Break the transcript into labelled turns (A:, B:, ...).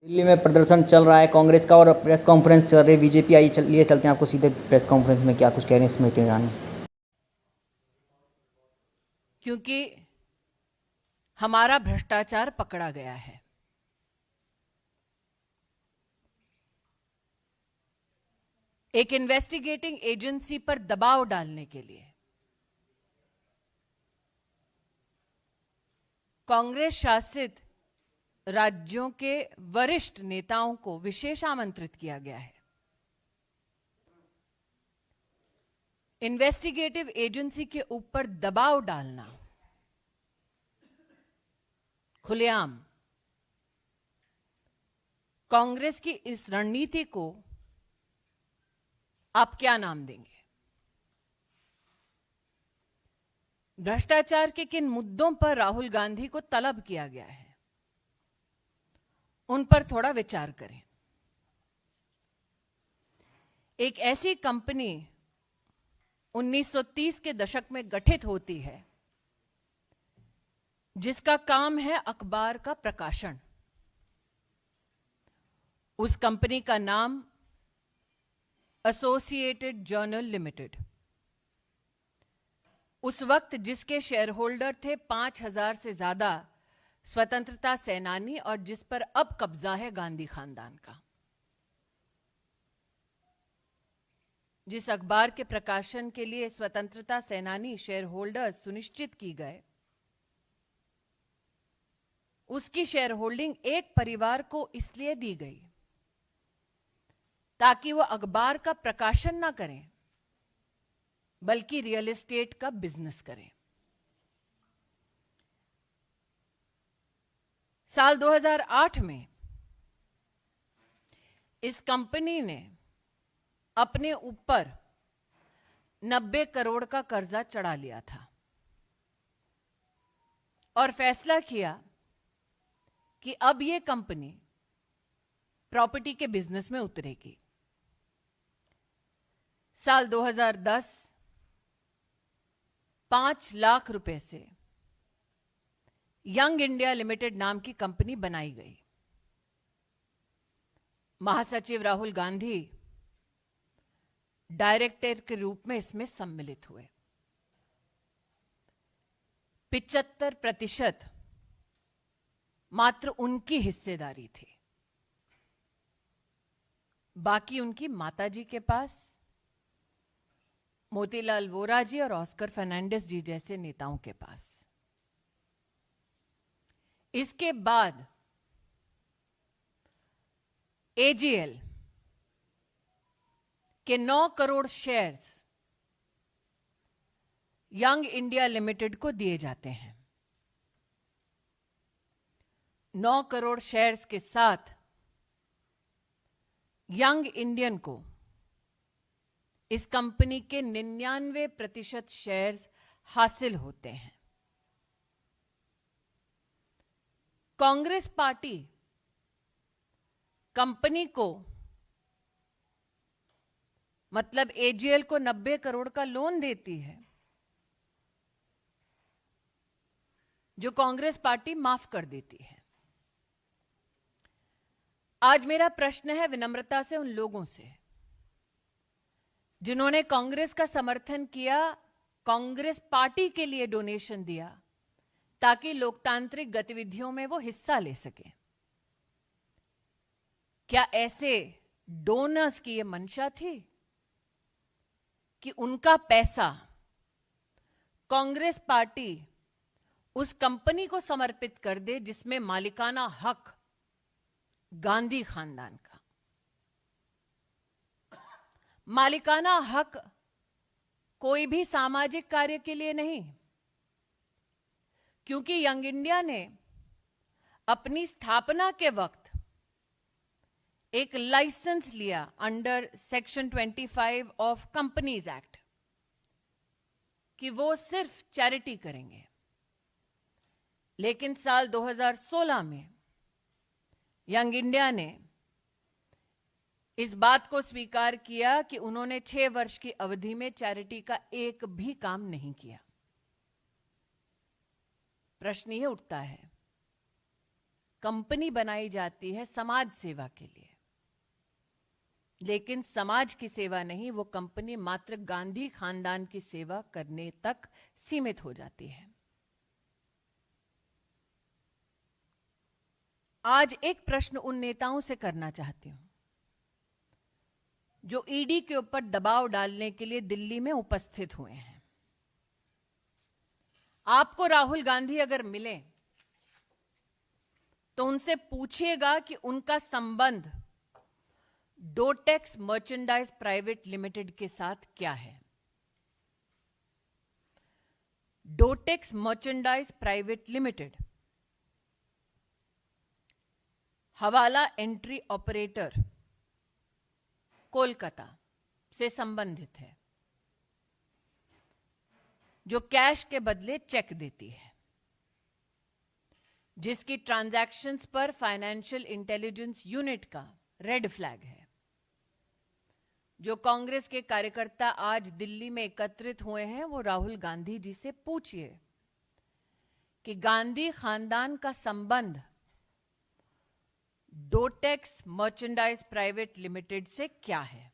A: दिल्ली में प्रदर्शन चल रहा है कांग्रेस का और प्रेस कॉन्फ्रेंस चल रही है बीजेपी आई लिए चलते हैं आपको सीधे प्रेस कॉन्फ्रेंस में क्या कुछ कह रही हैं स्मृति ईरानी।
B: क्योंकि हमारा भ्रष्टाचार पकड़ा गया है। एक इन्वेस्टिगेटिंग एजेंसी पर दबाव डालने के लिए कांग्रेस शासित राज्यों के वरिष्ठ नेताओं को विशेष आमंत्रित किया गया है। इन्वेस्टिगेटिव एजेंसी के ऊपर दबाव डालना खुलेआम कांग्रेस की इस रणनीति को आप क्या नाम देंगे? भ्रष्टाचार के किन मुद्दों पर राहुल गांधी को तलब किया गया है, उन पर थोड़ा विचार करें। एक ऐसी कंपनी 1930 के दशक में गठित होती है जिसका काम है अखबार का प्रकाशन। उस कंपनी का नाम एसोसिएटेड जर्नल लिमिटेड। उस वक्त जिसके शेयर होल्डर थे 5000 से ज्यादा स्वतंत्रता सेनानी और जिस पर अब कब्जा है गांधी खानदान का। जिस अखबार के प्रकाशन के लिए स्वतंत्रता सेनानी शेयर होल्डर सुनिश्चित की गए, उसकी शेयर होल्डिंग एक परिवार को इसलिए दी गई ताकि वो अखबार का प्रकाशन ना करें बल्कि रियल एस्टेट का बिजनेस करें। साल 2008 में इस कंपनी ने अपने ऊपर 90 करोड़ का कर्जा चढ़ा लिया था और फैसला किया कि अब यह कंपनी प्रॉपर्टी के बिजनेस में उतरेगी। साल 2010 5 लाख रुपए से यंग इंडिया लिमिटेड नाम की कंपनी बनाई गई। महासचिव राहुल गांधी डायरेक्टर के रूप में इसमें सम्मिलित हुए। 75% मात्र उनकी हिस्सेदारी थी, बाकी उनकी माताजी के पास, मोतीलाल वोरा जी और ऑस्कर फर्नांडिस जी जैसे नेताओं के पास। इसके बाद एजीएल के 9 crore shares young India limited को दिए जाते हैं। 9 करोड़ शेयर्स के साथ यंग इंडियन को इस कंपनी के 99% शेयर्स हासिल होते हैं। कांग्रेस पार्टी कंपनी को मतलब एजीएल को 90 करोड़ का लोन देती है जो कांग्रेस पार्टी माफ कर देती है। आज मेरा प्रश्न है विनम्रता से उन लोगों से जिन्होंने कांग्रेस का समर्थन किया, कांग्रेस पार्टी के लिए डोनेशन दिया ताकि लोकतांत्रिक गतिविधियों में वो हिस्सा ले सके। क्या ऐसे डोनर्स की ये मंशा थी कि उनका पैसा कांग्रेस पार्टी उस कंपनी को समर्पित कर दे जिसमें मालिकाना हक गांधी खानदान का? मालिकाना हक कोई भी सामाजिक कार्य के लिए नहीं, क्योंकि यंग इंडिया ने अपनी स्थापना के वक्त एक लाइसेंस लिया under section 25 of companies act कि वो सिर्फ चैरिटी करेंगे। लेकिन साल 2016 में यंग इंडिया ने इस बात को स्वीकार किया कि उन्होंने 6 वर्ष की अवधि में चैरिटी का एक भी काम नहीं किया। प्रश्न यह उठता है, कंपनी बनाई जाती है समाज सेवा के लिए, लेकिन समाज की सेवा नहीं, वो कंपनी मात्र गांधी खानदान की सेवा करने तक सीमित हो जाती है। आज एक प्रश्न उन नेताओं से करना चाहती हूं जो ईडी के ऊपर दबाव डालने के लिए दिल्ली में उपस्थित हुए हैं। आपको राहुल गांधी अगर मिले तो उनसे पूछिएगा कि उनका संबंध डोटेक्स मर्चेंडाइज प्राइवेट लिमिटेड के साथ क्या है। डोटेक्स मर्चेंडाइज प्राइवेट लिमिटेड हवाला एंट्री ऑपरेटर कोलकाता से संबंधित है, जो कैश के बदले चेक देती है, जिसकी ट्रांजैक्शंस पर फाइनेंशियल इंटेलिजेंस यूनिट का रेड फ्लैग है। जो कांग्रेस के कार्यकर्ता आज दिल्ली में एकत्रित हुए हैं, वो राहुल गांधी जी से पूछिए कि गांधी खानदान का संबंध डोटेक्स मर्चेंडाइज प्राइवेट लिमिटेड से क्या है।